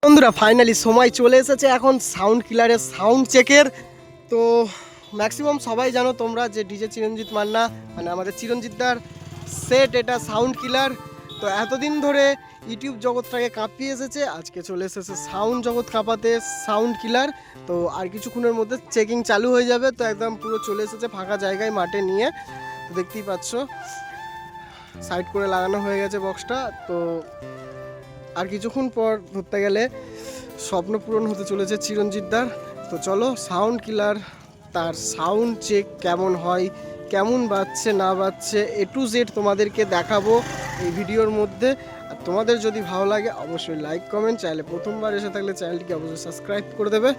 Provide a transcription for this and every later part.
বন্ধুরা ফাইনালি সময় চলে এসেছে এখন সাউন্ড কিলারের সাউন্ড চেকের। তো ম্যাক্সিমাম সবাই জানো তোমরা যে ডিজে চিরঞ্জিত মান্না মানে আমাদের চিরঞ্জিতদার সেট এটা সাউন্ড কিলার। তো এতদিন ধরে ইউটিউব জগৎটাকে কাঁপিয়ে এসেছে, আজকে চলে এসেছে সাউন্ড জগৎ কাঁপাতে সাউন্ড কিলার। তো আর কিছুক্ষণের মধ্যে চেকিং চালু হয়ে যাবে। তো একদম পুরো চলে এসেছে ফাঁকা জায়গায় মাঠে নিয়ে, তো দেখতেই পাচ্ছ সাইড করে লাগানো হয়ে গেছে বক্সটা। তো আর কিছুক্ষণ পর ধরতে গেলে স্বপ্ন পূরণ হতে চলেছে চিরঞ্জিতদার। তো চলো সাউন্ড কিলার তার সাউন্ড চেক কেমন হয়, কেমন বাজছে না বাজছে A to Z তোমাদেরকে দেখাবো এই ভিডিওর মধ্যে। আর তোমাদের যদি ভালো লাগে অবশ্যই লাইক কমেন্ট, চ্যানেলে প্রথমবার এসে থাকলে চ্যানেলটিকে অবশ্যই সাবস্ক্রাইব করে দেবে।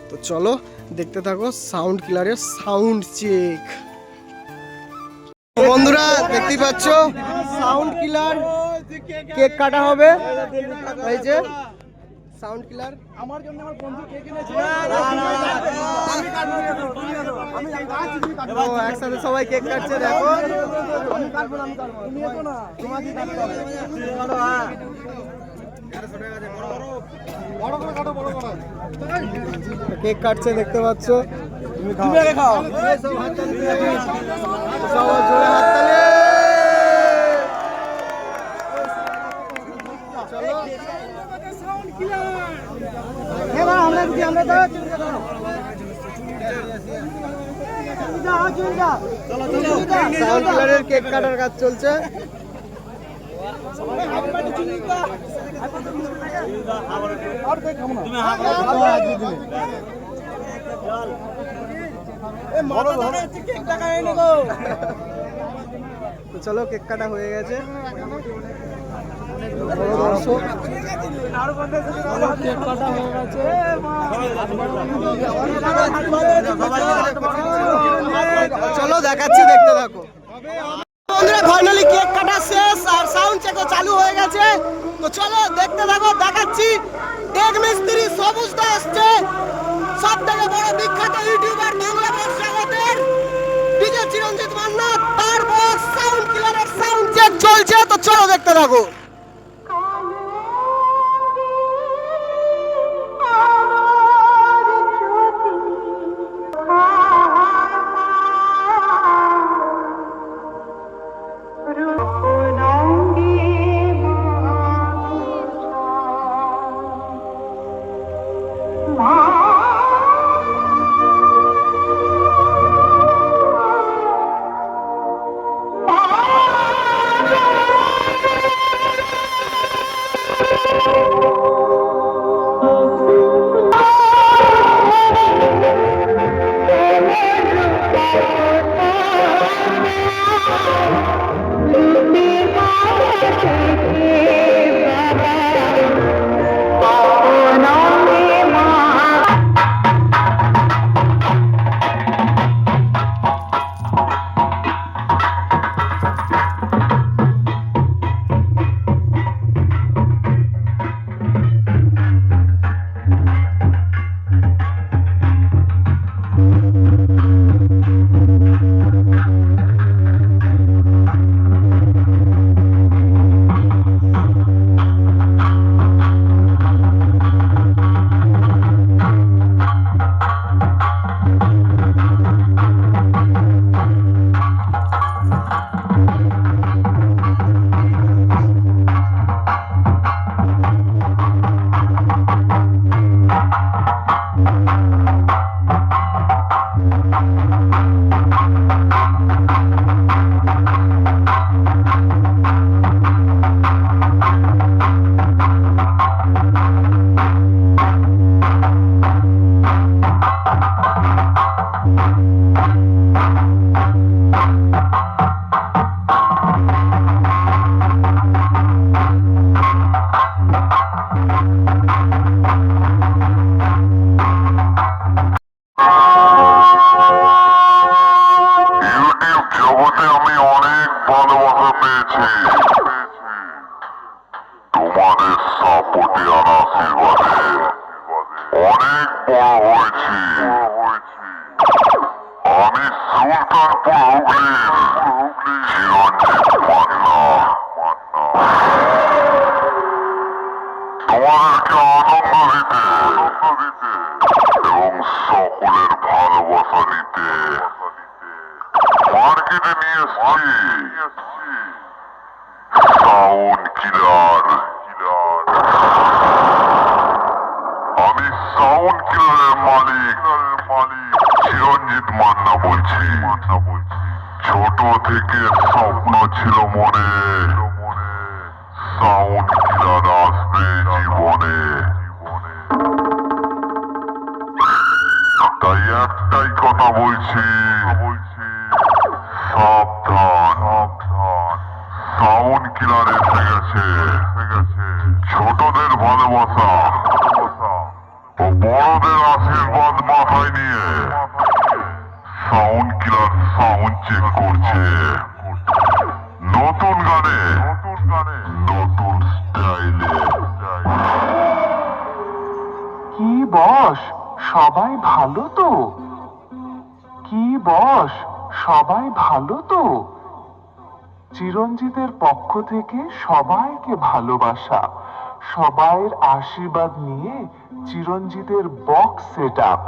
তো চলো দেখতে থাকো সাউন্ড কিলারের সাউন্ড চেক। বন্ধুরা দেখতেই পাচ্ছ সাউন্ড কিলার কেক কাটা হবে। এই যে সাউন্ড কিলার আমার জন্য আমার বন্ধু কেক এনেছে, আমি কাটবো, আমি একসাথে সবাই কেক কাটছে। দেখো আমি কাটবো না, আমি কাটবো, তুমি এসো না, তোমাকে কাটতে হবে। চলো হ্যাঁ বড় করে কাটো, বড় করে কেক কাটছে দেখতে পাচ্ছ। তুমি আগে খাও, সব হাততালি দিয়ে সব জোরে হাততালি। চলো সাউন্ড কিলারের কেক কাটার কাজ চলছে। চলো কেক কাটা হয়ে গেছে। চলো দেখাচ্ছি, দেখতে থাকো। বন্ধুরা ফাইনালি কেক কাটা শেষ আর সাউন্ড চেকও চালু হয়ে গেছে। তো চলো দেখতে থাকো, দেখাচ্ছি। টেক মিস্ত্রি সবুজদা আসছে, সব থেকে বড় বিখ্যাত ইউটিউবার বাংলা বক্স জগতের ডিজে চিরঞ্জিত মান্না, তার বক্স সাউন্ড কিলারের সাউন্ড চেক চলছে। তো চলো দেখতে থাকো। তোমাদের সাপোর্টে আর আশীর্বাদে অনেক বড় হয়েছি। আমি সুলতানপুর হুগলির চিরঞ্জিত মান্না তোমাদেরকে আনন্দ সকলের ভালোবাসা নিতে মার্কেটে নিয়ে এসছি সাউন্ড কিলার। আমি সাউন্ড কিলারের মালিক চিরঞ্জিত মান্না বলছি। ছোট থেকে স্বপ্ন ছিল মনে সাউন্ড কিলার আসবে জীবনে। তাই একটাই কথা বলছি, সাবধান, সাউন্ড কিলার এসে গেছে। ছোটদের ভালোবাসা ও বড়দের আশীর্বাদ মাথায় নিয়ে সাউন্ড কিলার সাউন্ড চেক করছে। নতুন গানে নতুন স্টাইলে। কি বস, সবাই ভালো তো? কি বস, সবাই ভালো তো? চিরঞ্জিতের পক্ষ থেকে সবাইকে ভালোবাসা, সবাইয়ের আশীর্বাদ নিয়ে চিরঞ্জিতের বক্স সেট আপ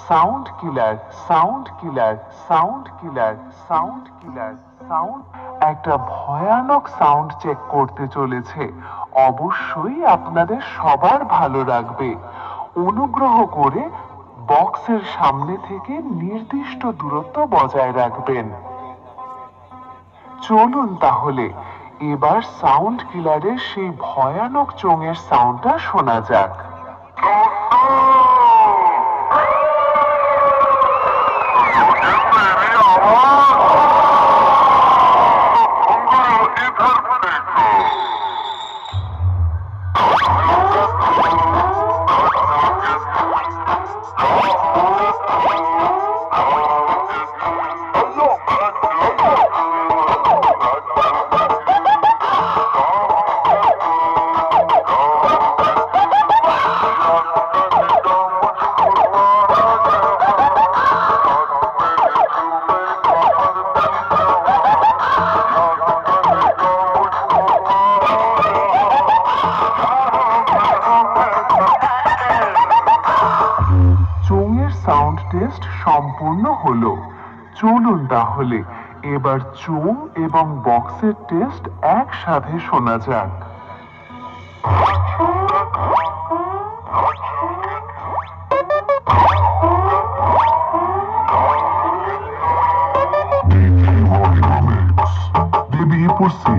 সাউন্ড কিলার, সাউন্ড কিলার, সাউন্ড কিলার, সাউন্ড কিলার, সাউন্ড একটা ভয়ানক সাউন্ড চেক করতে চলেছে। অবশ্যই আপনাদের সবার ভালো লাগবে। অনুগ্রহ করে বক্সের সামনে থেকে নির্দিষ্ট দূরত্ব বজায় রাখবেন। চলুন তাহলে এবার সাউন্ড কিলারের সেই ভয়ানক চোঙের সাউন্ডটা শোনা যাক। সাউন্ড টেস্ট সম্পূর্ণ হলো। চলুন তাহলে এবার চোং এবং বক্সের টেস্ট একসাথে শোনা যাক। Baby, pussy.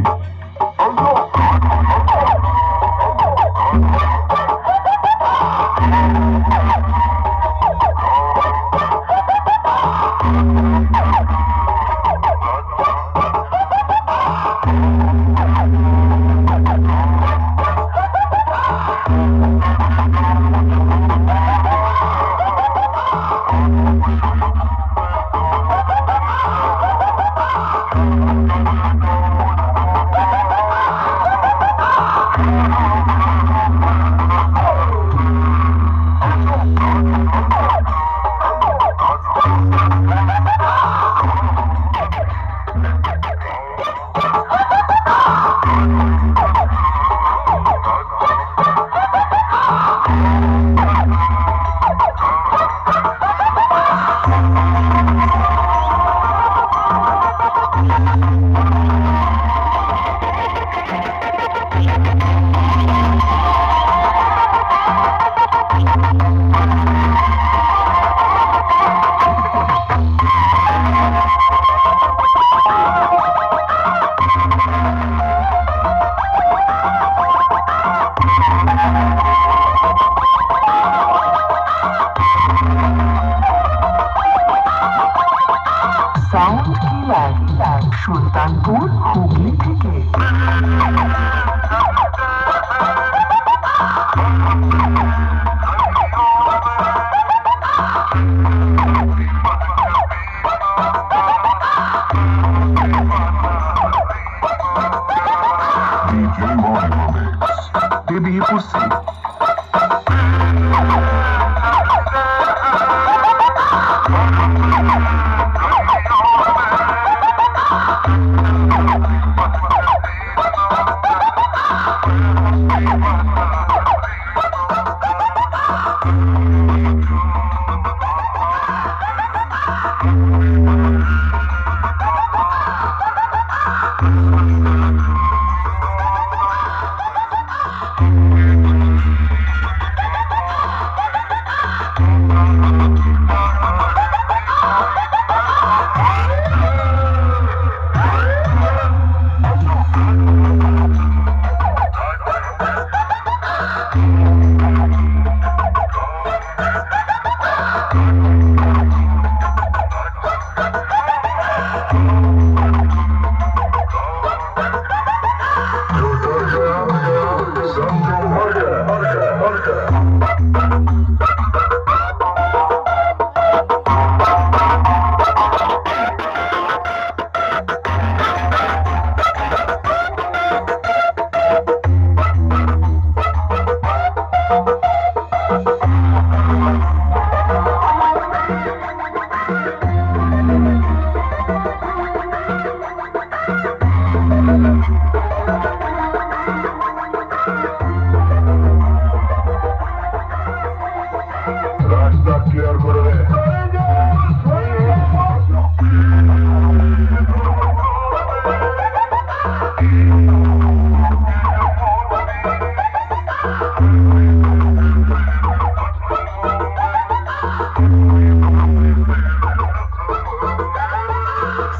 সাউন্ড কিলার সুলতানপুর হুগলি থেকে। Baby, pussy.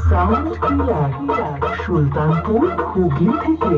সাউন্ড কিলার সুলতানপুর হুগলি থেকে।